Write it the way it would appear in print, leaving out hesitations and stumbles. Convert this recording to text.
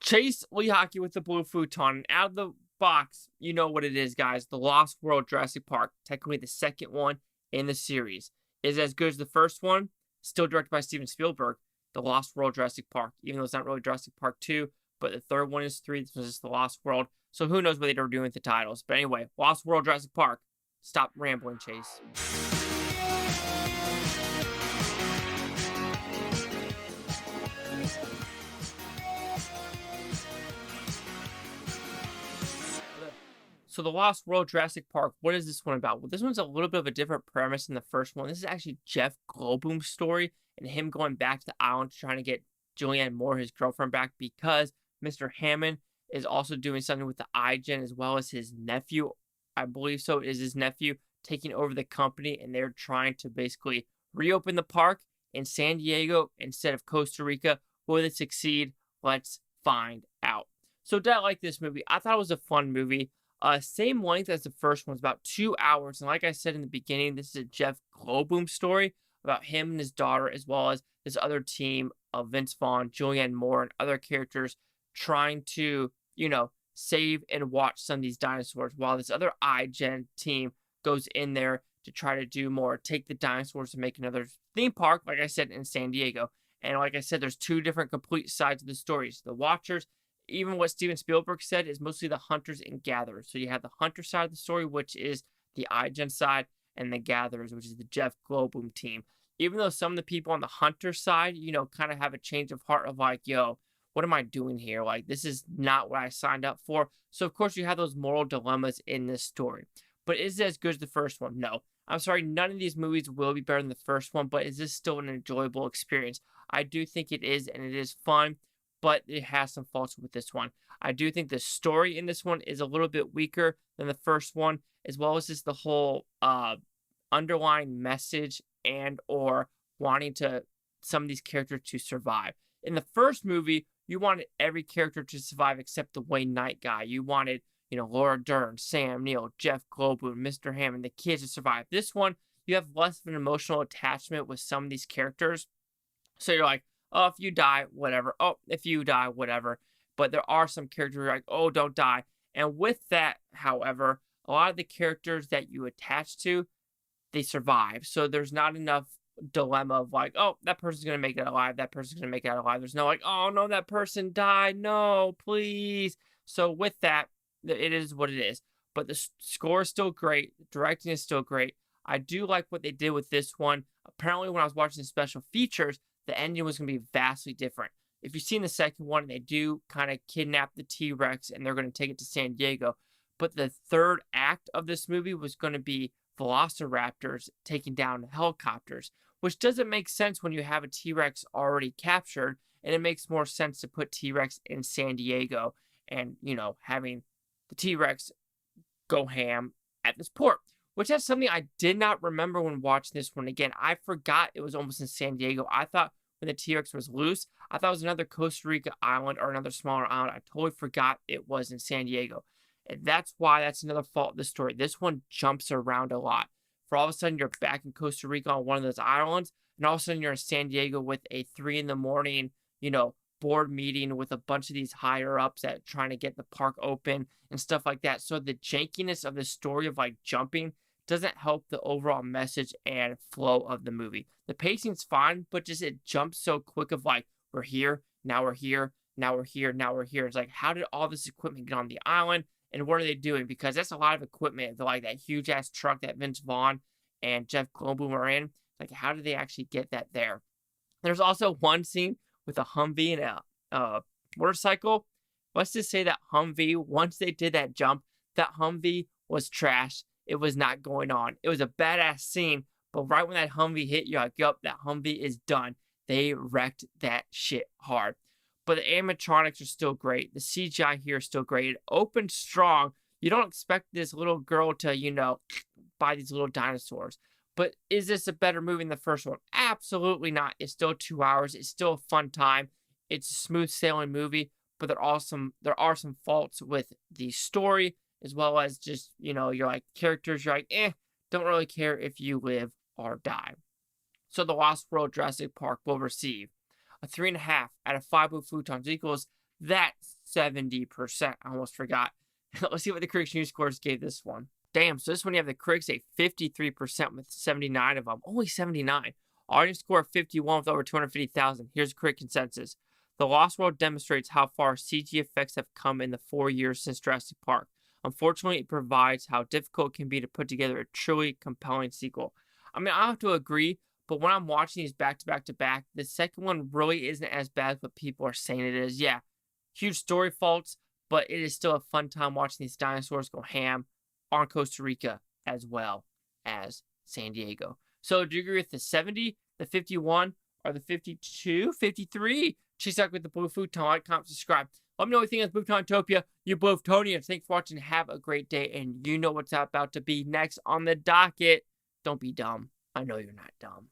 Chase Lehocky with the blue futon. Out of the box, you know what it is, guys. The Lost World Jurassic Park. Technically the second one in the series. Is as good as the first one. Still directed by Steven Spielberg. The Lost World Jurassic Park. Even though it's not really Jurassic Park 2. But the third one is 3. This was just The Lost World. So who knows what they were doing with the titles. But anyway, Lost World Jurassic Park. Stop rambling, Chase. So the Lost World Jurassic Park, what is this one about? Well, this one's a little bit of a different premise than the first one. This is actually Jeff Goldblum's story and him going back to the island trying to get Julianne Moore, his girlfriend, back because Mr. Hammond is also doing something with the iGen as well as his nephew. I believe so is his nephew taking over the company, and they're trying to basically reopen the park in San Diego instead of Costa Rica. Will it succeed? Let's find out. So did I like this movie? I thought it was a fun movie. Same length as the first one. It's about 2 hours. And like I said in the beginning, this is a Jeff Goldblum story about him and his daughter, as well as this other team of Vince Vaughn, Julianne Moore, and other characters trying to, save and watch some of these dinosaurs while this other iGen team goes in there to try to do more, take the dinosaurs and make another theme park, like I said, in San Diego. And like I said, there's two different complete sides of the stories. The Watchers, even what Steven Spielberg said, is mostly the hunters and gatherers. So you have the hunter side of the story, which is the iGen side, and the gatherers, which is the Jeff Goldblum team. Even though some of the people on the hunter side, kind of have a change of heart of like, yo, what am I doing here? Like, this is not what I signed up for. So, of course, you have those moral dilemmas in this story. But is it as good as the first one? No. I'm sorry, none of these movies will be better than the first one, but is this still an enjoyable experience? I do think it is, and it is fun, but it has some faults with this one. I do think the story in this one is a little bit weaker than the first one, as well as just the whole underlying message and or wanting some of these characters to survive. In the first movie, you wanted every character to survive except the Wayne Knight guy. You wanted, Laura Dern, Sam Neill, Jeff Goldblum, Mr. Hammond, the kids to survive. This one, you have less of an emotional attachment with some of these characters. So you're like, oh, if you die, whatever. Oh, if you die, whatever. But there are some characters who are like, oh, don't die. And with that, however, a lot of the characters that you attach to, they survive. So there's not enough dilemma of like, oh, that person's going to make it alive. That person's going to make it alive. There's no like, oh, no, that person died. No, please. So with that, it is what it is. But the score is still great. The directing is still great. I do like what they did with this one. Apparently, when I was watching the special features, the ending was going to be vastly different. If you've seen the second one, they do kind of kidnap the T-Rex and they're going to take it to San Diego. But the third act of this movie was going to be velociraptors taking down helicopters, which doesn't make sense when you have a T-Rex already captured, and it makes more sense to put T-Rex in San Diego and, having the T-Rex go ham at this port, which is something I did not remember when watching this one again. I forgot it was almost in San Diego. I thought when the T-Rex was loose, I thought it was another Costa Rica island or another smaller island. I totally forgot it was in San Diego. And that's another fault of the story. This one jumps around a lot. For all of a sudden, you're back in Costa Rica on one of those islands, and all of a sudden you're in San Diego with a 3 a.m, board meeting with a bunch of these higher ups that trying to get the park open and stuff like that. So the jankiness of the story of like jumping doesn't help the overall message and flow of the movie. The pacing's fine, but just it jumps so quick of like, we're here, now we're here, now we're here, now we're here. It's like, how did all this equipment get on the island? And what are they doing? Because that's a lot of equipment. They're like that huge ass truck that Vince Vaughn and Jeff Goldblum are in. Like, how did they actually get that there? There's also one scene with a Humvee and a motorcycle. Let's just say that Humvee, once they did that jump, that Humvee was trash. It was not going on. It was a badass scene, but right when that Humvee hit, you're like, yup, that Humvee is done. They wrecked that shit hard. But the animatronics are still great. The CGI here is still great. It opens strong. You don't expect this little girl to, buy these little dinosaurs. But is this a better movie than the first one? Absolutely not. It's still 2 hours. It's still a fun time. It's a smooth sailing movie, but there are some faults with the story, as well as just, you're like characters, you're like, don't really care if you live or die. So the Lost World Jurassic Park will receive a 3.5 out of 5 blue futons equals that 70%. I almost forgot. Let's see what the Critics' News scores gave this one. Damn, so this one you have the critics a 53% with 79 of them. Only 79. Audience score of 51 with over 250,000. Here's the critic consensus. The Lost World demonstrates how far CG effects have come in the 4 years since Jurassic Park. Unfortunately, it provides how difficult it can be to put together a truly compelling sequel. I mean, I have to agree, but when I'm watching these back to back to back, the second one really isn't as bad as what people are saying it is. Yeah, huge story faults, but it is still a fun time watching these dinosaurs go ham on Costa Rica as well as San Diego. So do you agree with the 70, the 51, or the 52, 53? She's stuck with the Blue Futon. Like, comment, subscribe. Let me know what you think of Bluetonian. You Bluetonians. Thanks for watching. Have a great day. And you know what's about to be next on the docket. Don't be dumb. I know you're not dumb.